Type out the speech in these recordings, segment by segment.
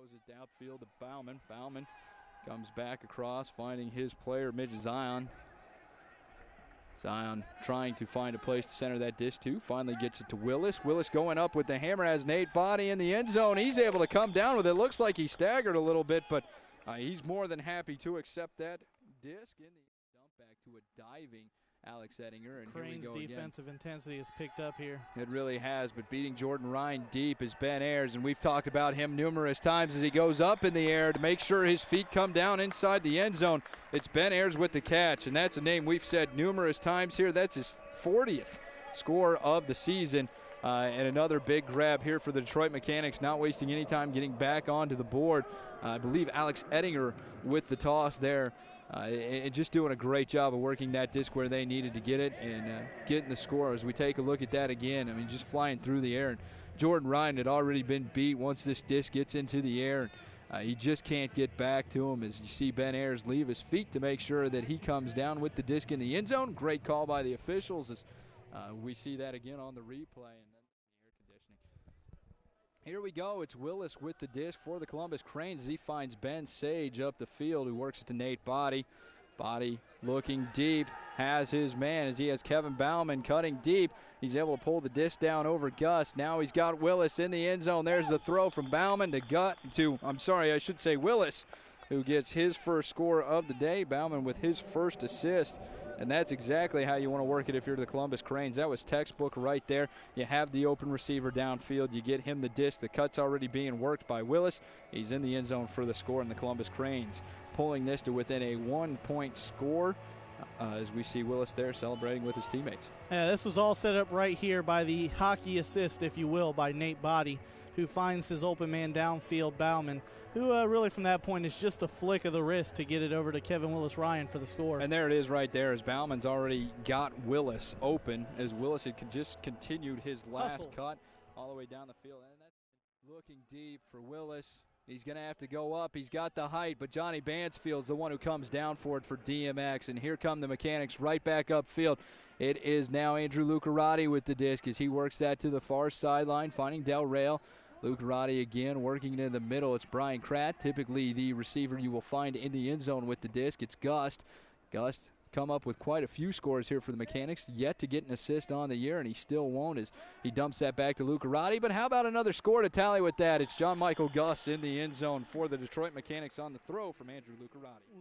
throws it downfield to Bauman. Bauman comes back across, finding his player, Mitch Zion. Zion trying to find a place to center that disc to. Finally gets it to Willis. Willis going up with the hammer, has Nate Body in the end zone. He's able to come down with it. Looks like he staggered a little bit, but he's more than happy to accept that disc in the dump back to a diving Alex Ettinger. And Crane's here we go defensive intensity has picked up here. It really has, but beating Jordan Ryan deep is Ben Ayers, and we've talked about him numerous times as he goes up in the air to make sure his feet come down inside the end zone. It's Ben Ayers with the catch, and that's a name we've said numerous times here. That's his 40th score of the season, and another big grab here for the Detroit Mechanix, not wasting any time getting back onto the board. I believe Alex Ettinger with the toss there. And just doing a great job of working that disc where they needed to get it and getting the score. As we take a look at that again, I mean, just flying through the air. And Jordan Ryan had already been beat once this disc gets into the air. He just can't get back to him as you see Ben Ayers leave his feet to make sure that he comes down with the disc in the end zone. Great call by the officials as we see that again on the replay. And then the air conditioning. Here we go. It's Willis with the disc for the Columbus Cranes as he finds Ben Sage up the field, who works it to Nate Body. Body looking deep, has his man as he has Kevin Bauman cutting deep. He's able to pull the disc down over Gus. Now he's got Willis in the end zone. There's the throw from Bauman to Willis, who gets his first score of the day. Bauman with his first assist. And that's exactly how you want to work it if you're the Columbus Cranes. That was textbook right there. You have the open receiver downfield. You get him the disc. The cut's already being worked by Willis. He's in the end zone for the score, and the Columbus Cranes pulling this to within a 1-point score as we see Willis there celebrating with his teammates. Yeah, this was all set up right here by the hockey assist, if you will, by Nate Body, who finds his open man downfield, Bauman, who really from that point is just a flick of the wrist to get it over to Kevin Willis Ryan for the score. And there it is right there as Bauman's already got Willis open as Willis had just continued his last cut all the way down the field. And that's looking deep for Willis. He's going to have to go up. He's got the height, but Johnny Bansfield's the one who comes down for it for DMX. And here come the Mechanics right back upfield. It is now Andrew Lucarati with the disc as he works that to the far sideline, finding Del Rail. Lucarati again working it in the middle. It's Brian Kratt, typically the receiver you will find in the end zone with the disc. It's Gust. Gust come up with quite a few scores here for the Mechanics, yet to get an assist on the year, and he still won't as he dumps that back to Lucarati. But how about another score to tally with that? It's John Michael Gus in the end zone for the Detroit Mechanics on the throw from Andrew Lucarati.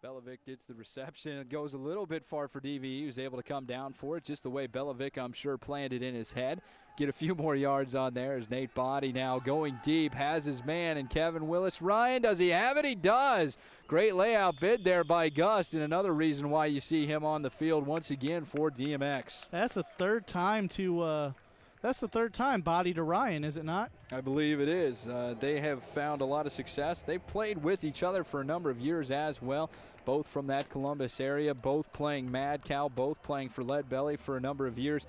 Belovic gets the reception. It goes a little bit far for DVE. He was able to come down for it, just the way Belovic, I'm sure, planned it in his head. Get a few more yards on there as Nate Body now going deep, has his man, and Kevin Willis Ryan, does he have it? He does. Great layout bid there by Gust, and another reason why you see him on the field once again for DMX. That's the third time Body to Ryan, is it not? I believe it is. They have found a lot of success. They've played with each other for a number of years as well, both from that Columbus area, both playing Mad Cow, both playing for Lead Belly for a number of years.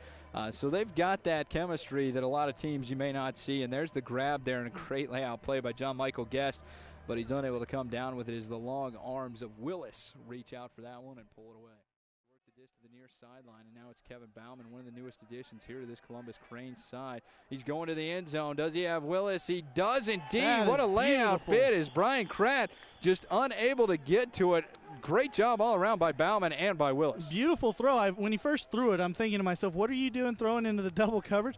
So they've got that chemistry that a lot of teams you may not see. And there's the grab there and a great layout play by John Michael Guest, but he's unable to come down with it as the long arms of Willis reach out for that one and pull it away. To the near sideline, and now it's Kevin Bauman, one of the newest additions here to this Columbus Cranes side. He's going to the end zone. Does he have Willis? He does indeed. What a layout bid is Brian Kratt just unable to get to it. Great job all around by Bauman and by Willis. Beautiful throw. When he first threw it, I'm thinking to myself, what are you doing throwing into the double coverage?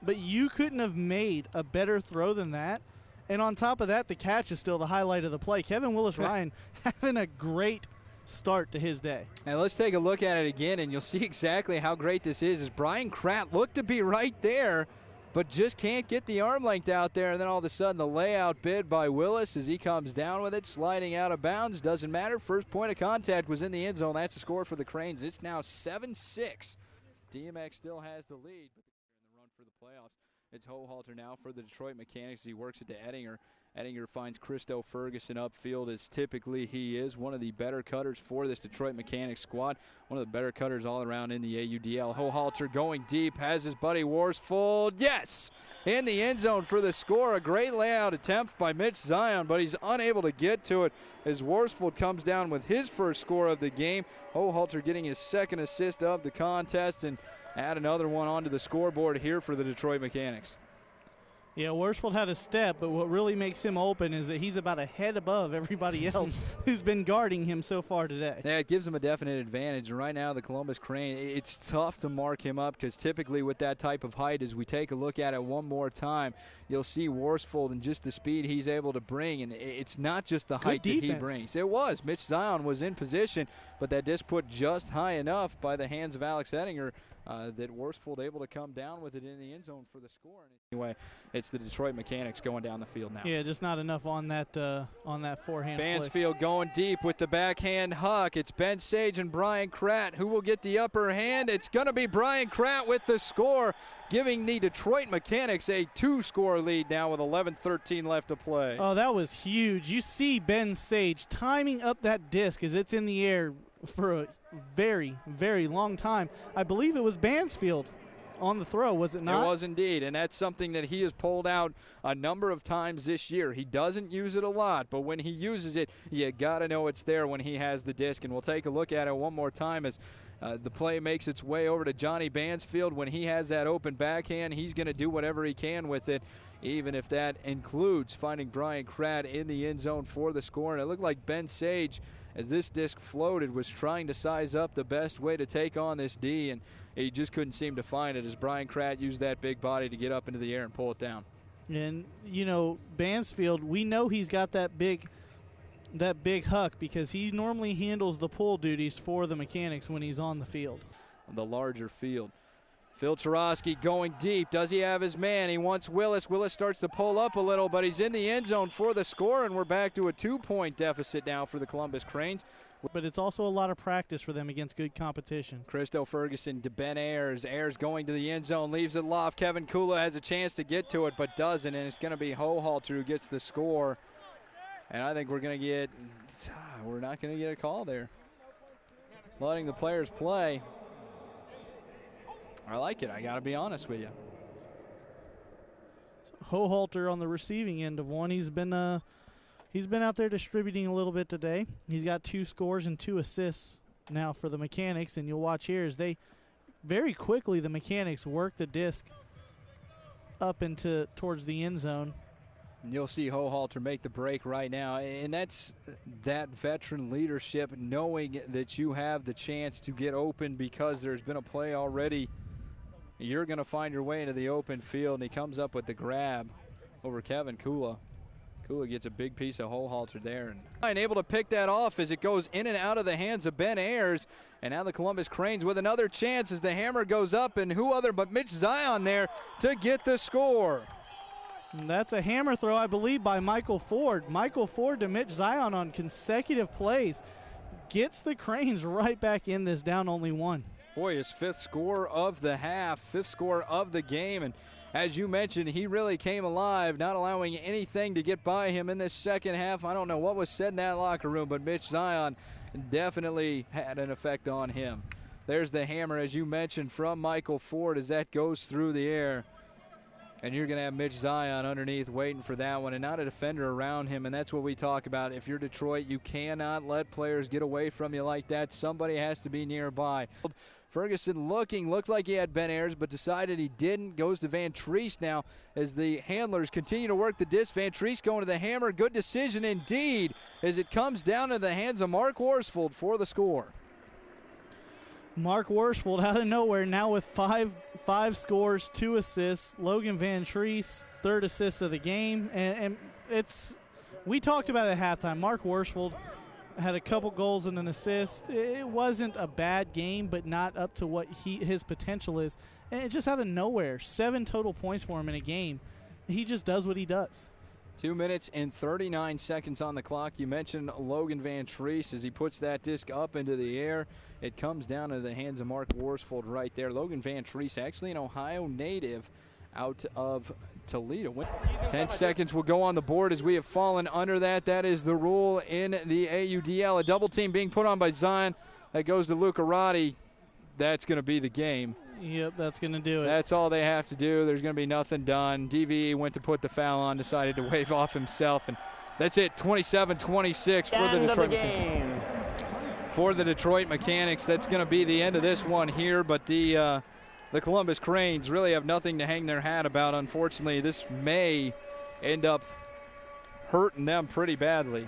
But you couldn't have made a better throw than that. And on top of that, the catch is still the highlight of the play. Kevin Willis Ryan having a great start to his day. And let's take a look at it again, and you'll see exactly how great this is. As Brian Kratt looked to be right there, but just can't get the arm length out there. And then all of a sudden, the layout bid by Willis as he comes down with it, sliding out of bounds. Doesn't matter. First point of contact was in the end zone. That's a score for the Cranes. It's now 7-6. DMX still has the lead, but in the run for the playoffs. It's Hohalter now for the Detroit Mechanics. He works it to Ettinger. Ettinger finds Christo Ferguson upfield as typically he is. One of the better cutters for this Detroit Mechanics squad. One of the better cutters all around in the AUDL. Hohalter going deep, has his buddy Worsfold. Yes! In the end zone for the score. A great layout attempt by Mitch Zion, but he's unable to get to it as Worsfold comes down with his first score of the game. Hohalter getting his second assist of the contest and add another one onto the scoreboard here for the Detroit Mechanics. Yeah, Worsfold had a step, but what really makes him open is that he's about a head above everybody else who's been guarding him so far today. Yeah, it gives him a definite advantage. And right now, the Columbus Crane, it's tough to mark him up because typically with that type of height, as we take a look at it one more time, you'll see Worsfold and just the speed he's able to bring. And it's not just the height that he brings. It was. Mitch Zion was in position, but that disc put just high enough by the hands of Alex Ettinger that Worsfold able to come down with it in the end zone for the score. Anyway, it's the Detroit Mechanics going down the field now. Yeah, just not enough on that forehand. Bansfield going deep with the backhand huck. It's Ben Sage and Brian Kratt who will get the upper hand. It's going to be Brian Kratt with the score, giving the Detroit Mechanics a 2-score lead now with 11:13 left to play. Oh, that was huge. You see Ben Sage timing up that disc as it's in the air for a very, very long time. I believe it was Bansfield on the throw, was it not? It was indeed, and that's something that he has pulled out a number of times this year. He doesn't use it a lot, but when he uses it, you got to know it's there when he has the disc. And we'll take a look at it one more time as the play makes its way over to Johnny Bansfield. When he has that open backhand, he's going to do whatever he can with it, even if that includes finding Brian Kratt in the end zone for the score. And it looked like Ben Sage, as this disc floated, was trying to size up the best way to take on this D, and he just couldn't seem to find it as Brian Kratt used that big body to get up into the air and pull it down. And, you know, Bansfield, we know he's got that big huck because he normally handles the pull duties for the Mechanics when he's on the field. The larger field. Phil Chorosky going deep. Does he have his man? He wants Willis. Willis starts to pull up a little, but he's in the end zone for the score, and we're back to a 2-point deficit now for the Columbus Cranes. But it's also a lot of practice for them against good competition. Christo Ferguson to Ben Ayers. Ayers going to the end zone, leaves it loft. Kevin Kula has a chance to get to it, but doesn't, and it's going to be Hohalter who gets the score. And I think we're not going to get a call there. Letting the players play. I like it. I got to be honest with you. Hohalter on the receiving end of one. He's been out there distributing a little bit today. He's got 2 scores and 2 assists now for the Mechanics, and you'll watch here as they very quickly the Mechanics work the disc up into towards the end zone. And you'll see Hohalter make the break right now, and that's that veteran leadership, knowing that you have the chance to get open because there's been a play already. You're going to find your way into the open field, and he comes up with the grab over Kevin Kula. Kula gets a big piece of Hohalter there. And able to pick that off as it goes in and out of the hands of Ben Ayers. And now the Columbus Cranes with another chance as the hammer goes up, and who other but Mitch Zion there to get the score. And that's a hammer throw, I believe, by Michael Ford. Michael Ford to Mitch Zion on consecutive plays. Gets the Cranes right back in this, down only 1. Boy, his 5th score of the half, 5th score of the game. And as you mentioned, he really came alive, not allowing anything to get by him in this second half. I don't know what was said in that locker room, but Mitch Zion definitely had an effect on him. There's the hammer, as you mentioned, from Michael Ford as that goes through the air. And you're going to have Mitch Zion underneath waiting for that one and not a defender around him. And that's what we talk about. If you're Detroit, you cannot let players get away from you like that. Somebody has to be nearby. Ferguson looked like he had Ben Ayers, but decided he didn't. Goes to Van Treese now as the handlers continue to work the disc. Van Treese going to the hammer. Good decision indeed as it comes down to the hands of Mark Worsfold for the score. Mark Worsfold out of nowhere now with five scores, 2 assists. Logan Van Treese, 3rd assist of the game. And we talked about it at halftime. Mark Worsfold had a couple goals and an assist. It wasn't a bad game, but not up to what his potential is. And it just out of nowhere, 7 total points for him in a game. He just does what he does. 2 minutes and 39 seconds on the clock. You mentioned Logan Van Treese as he puts that disc up into the air. It comes down to the hands of Mark Worsfold right there. Logan Van Treese, actually an Ohio native out of Toledo. 10 seconds will go on the board as we have fallen under that. That is the rule in the AUDL. A double team being put on by Zion. That goes to Luca Roddy. That's going to be the game. Yep, that's going to do it. That's all they have to do. There's going to be nothing done. DVE went to put the foul on, decided to wave off himself, and that's it. 27-26 for the Detroit Mechanics. For the Detroit Mechanics, that's going to be the end of this one here. But the the Columbus Cranes really have nothing to hang their hat about. Unfortunately, this may end up hurting them pretty badly.